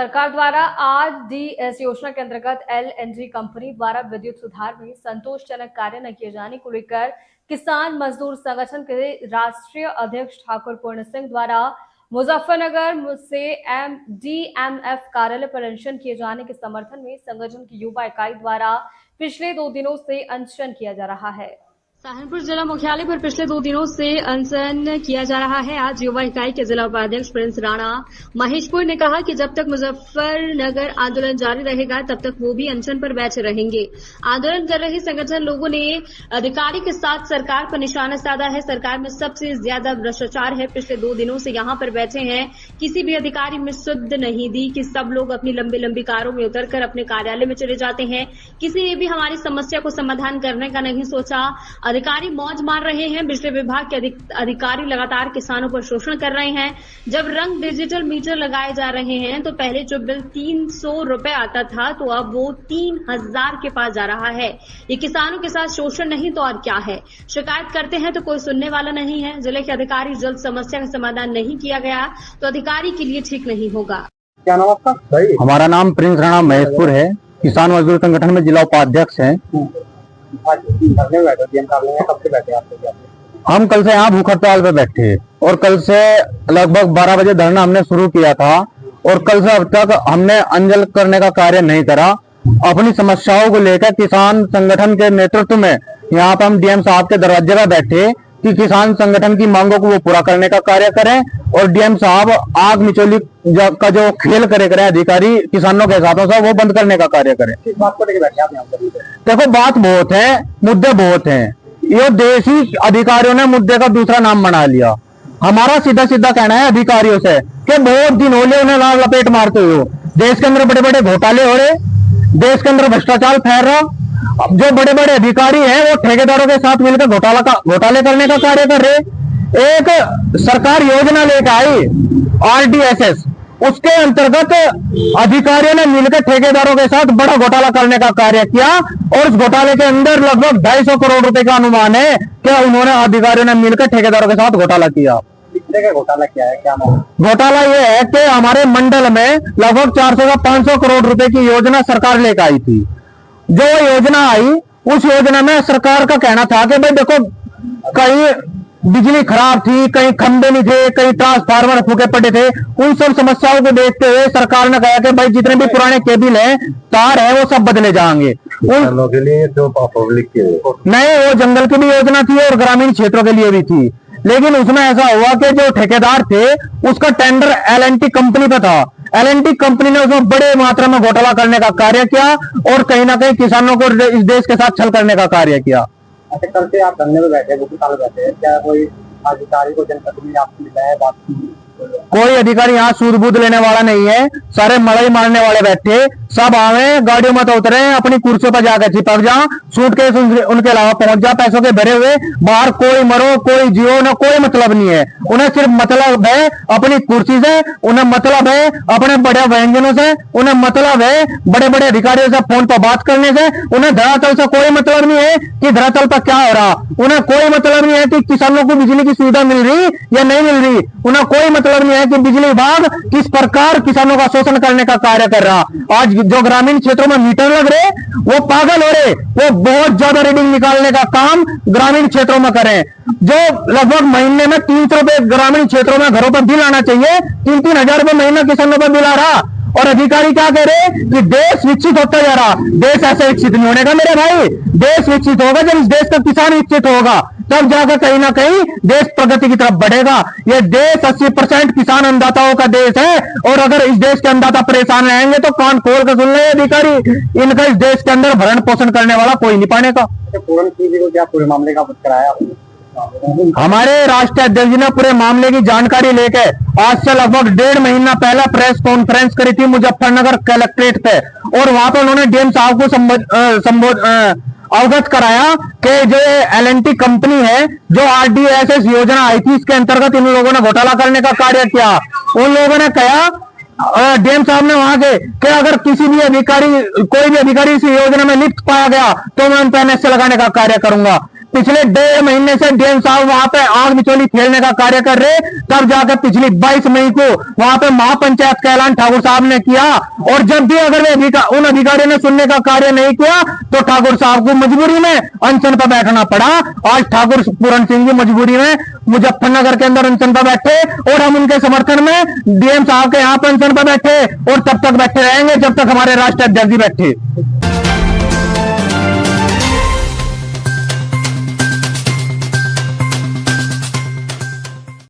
सरकार द्वारा आरडीएस योजना के अंतर्गत एलएनजी कंपनी द्वारा विद्युत सुधार में संतोषजनक कार्य न किए जाने को लेकर किसान मजदूर संगठन के राष्ट्रीय अध्यक्ष ठाकुर पूर्ण सिंह द्वारा मुजफ्फरनगर से डीएमएफ कार्यालय पर अनशन किए जाने के समर्थन में संगठन की युवा इकाई द्वारा पिछले 2 दिनों से अनशन किया जा रहा है। सहारनपुर जिला मुख्यालय पर पिछले 2 दिनों से अनशन किया जा रहा है। आज युवा इकाई के जिला उपाध्यक्ष प्रिंस राणा महेशपुर ने कहा कि जब तक मुजफ्फरनगर आंदोलन जारी रहेगा तब तक वो भी अनशन पर बैठे रहेंगे। आंदोलन कर रहे संगठन लोगों ने अधिकारी के साथ सरकार पर निशाना साधा है। सरकार में सबसे ज्यादा भ्रष्टाचार है। पिछले 2 दिनों से यहाँ पर बैठे हैं, किसी भी अधिकारी में शुद्ध नहीं दी कि सब लोग अपनी लंबी लंबी कारों में उतरकर अपने कार्यालय में चले जाते हैं। किसी ने भी हमारी समस्या को समाधान करने का नहीं सोचा। अधिकारी मौज मार रहे हैं। बिजली विभाग के अधिकारी लगातार किसानों पर शोषण कर रहे हैं। जब रंग डिजिटल मीटर लगाए जा रहे हैं तो पहले जो बिल 300 रुपए आता था तो अब वो 3000 के पास जा रहा है। ये किसानों के साथ शोषण नहीं तो और क्या है। शिकायत करते हैं तो कोई सुनने वाला नहीं है। जिले के अधिकारी जल्द समस्या का समाधान नहीं किया गया तो अधिकारी के लिए ठीक नहीं होगा। क्या नाम आपका? हमारा नाम प्रिंस राणा महेशपुर है। किसान मजदूर संगठन में जिला उपाध्यक्ष हैं। कब से बैठे आप? हम कल से यहाँ भूख हड़ताल पे बैठे हैं और कल से लगभग 12 बजे धरना हमने शुरू किया था और कल से अब तक हमने अनशन करने का कार्य नहीं करा। अपनी समस्याओं को लेकर किसान संगठन के नेतृत्व में यहाँ पर हम डीएम साहब के दरवाजे पर बैठे कि किसान संगठन की मांगों को वो पूरा करने का कार्य करें और डीएम साहब आग मिचौली का जो खेल करे अधिकारी किसानों के साथों से वो बंद करने का कार्य करें। किस बात को लेकर बैठे आप यहाँ पर? देखो बात बहुत है, मुद्दे बहुत हैं। ये देशी अधिकारियों ने मुद्दे का दूसरा नाम बना लिया। हमारा सीधा सीधा कहना है अधिकारियों से कि बहुत दिन हो गए उन्हें लाल लपेट मारते हुए। देश के अंदर बड़े बड़े घोटाले हो रहे, देश के अंदर भ्रष्टाचार फैल रहा। जो बड़े बड़े अधिकारी हैं वो ठेकेदारों के साथ मिलकर घोटाले करने का कार्य कर रहे। एक सरकार योजना लेकर आई आरडीएस, उसके अंतर्गत अधिकारियों ने मिलकर ठेकेदारों के साथ बड़ा घोटाला करने का कार्य किया और उस घोटाले के अंदर लगभग 250 करोड़ रुपए का अनुमान है कि उन्होंने अधिकारियों ने मिलकर ठेकेदारों के साथ घोटाला किया। घोटाला क्या है? क्या घोटाला ये है कि हमारे मंडल में लगभग 400 से 500 करोड़ रुपए की योजना सरकार लेकर आई थी। जो योजना आई उस योजना में सरकार का कहना था कि भाई देखो कहीं बिजली खराब थी, कहीं खंभे नहीं थे, कहीं ट्रांसफार्मर फूके पड़े थे। उन सब समस्याओं को देखते हुए सरकार ने कहा कि भाई जितने भी पुराने केबल हैं, तार है, वो सब बदले जाएंगे। उन के लिए जो पब्लिक के नहीं, वो जंगल की भी योजना थी और ग्रामीण क्षेत्रों के लिए भी थी। लेकिन उसमें ऐसा हुआ कि जो ठेकेदार थे उसका टेंडर एलएनटी कंपनी पे था। एलएनटी कंपनी ने उसमें बड़े मात्रा में घोटाला करने का कार्य किया और कहीं ना कहीं किसानों को इस देश के साथ छल करने का कार्य किया। अच्छा, कल से आप धरने में बैठे, बैठे हैं, क्या कोई अधिकारी को जनप्रतिनिधि आपसे मिला है? बात की कोई अधिकारी यहाँ सूद बूद लेने वाला नहीं है। सारे मड़ई मारने वाले बैठे, सब आवे, गाड़ियों में तो उतरे, अपनी कुर्सियों पर जाकर चिपक जा, सूटकेस उनके अलावा पहुंच जा, पैसों के भरे हुए। बाहर कोई मरो कोई जियो, ना कोई मतलब नहीं है। उन्हें सिर्फ मतलब है अपनी कुर्सी से, उन्हें मतलब है अपने बड़े व्यंजनों से, उन्हें मतलब है बड़े बड़े अधिकारियों से फोन पर बात करने से। उन्हें धरातल से कोई मतलब नहीं है कि धरातल पर क्या हो रहा। उन्हें कोई मतलब नहीं है कि किसानों को बिजली की सुविधा मिल रही या नहीं मिल रही। उन्हें कोई मतलब नहीं है कि बिजली विभाग किस प्रकार किसानों का शोषण करने का कार्य कर रहा। आज जो ग्रामीण क्षेत्रों में मीटर लग रहे वो पागल हो रहे, वो बहुत ज्यादा रीडिंग निकालने का काम ग्रामीण क्षेत्रों में करें। जो लगभग महीने में 300 रुपए ग्रामीण क्षेत्रों में घरों पर बिल आना चाहिए, 3-3 हजार रुपए महीना किसानों पर बिल आ रहा। और अधिकारी क्या कह रहे कि देश विकसित होता जा रहा। देश ऐसे विकसित नहीं होने का मेरे भाई। देश विकसित होगा जब इस देश का किसान विकसित होगा, तब जाकर कहीं ना कहीं देश प्रगति की तरफ बढ़ेगा। ये देश 80% किसान अन्नदाताओं का देश है और अगर इस देश के अन्नदाता परेशान रहेंगे तो कान खोल कर सुन ले अधिकारी, इनका इस देश के अंदर भरण पोषण करने वाला कोई नहीं पाने का। पूरे मामले का कराया हमारे राष्ट्रीय अध्यक्ष ने पूरे मामले की जानकारी लेकर आज से लगभग 1.5 महीना पहले प्रेस कॉन्फ्रेंस करी थी मुजफ्फरनगर कलेक्ट्रेट पे और वहां पर उन्होंने डीएम साहब को अवगत कराया कि जो एलएनटी कंपनी है, जो आरडीएस योजना आई थी, इसके अंतर्गत इन लोगों ने घोटाला करने का कार्य किया। उन लोगों ने कहा डीएम साहब ने वहां के कि अगर किसी भी अधिकारी, कोई भी अधिकारी इस योजना में लिप्त पाया गया तो मैं उन पर एनएसए लगाने का कार्य करूंगा। पिछले 1.5 महीने से डीएम साहब वहां पे आग मिचौली खेलने का कार्य कर रहे, तब जाकर पिछली 22 मई को वहां पे महापंचायत का ऐलान ठाकुर साहब ने किया। और जब भी अगर वे उन अधिकारियों ने सुनने का कार्य नहीं किया तो ठाकुर साहब को मजबूरी में अनशन पर बैठना पड़ा। आज ठाकुर पूरन सिंह जी मजबूरी में मुजफ्फरनगर के अंदर अनशन पर बैठे और हम उनके समर्थन में डीएम साहब के यहाँ पर अनशन पर बैठे और तब तक बैठे रहेंगे जब तक हमारे राष्ट्रीय अध्यक्ष जी बैठे।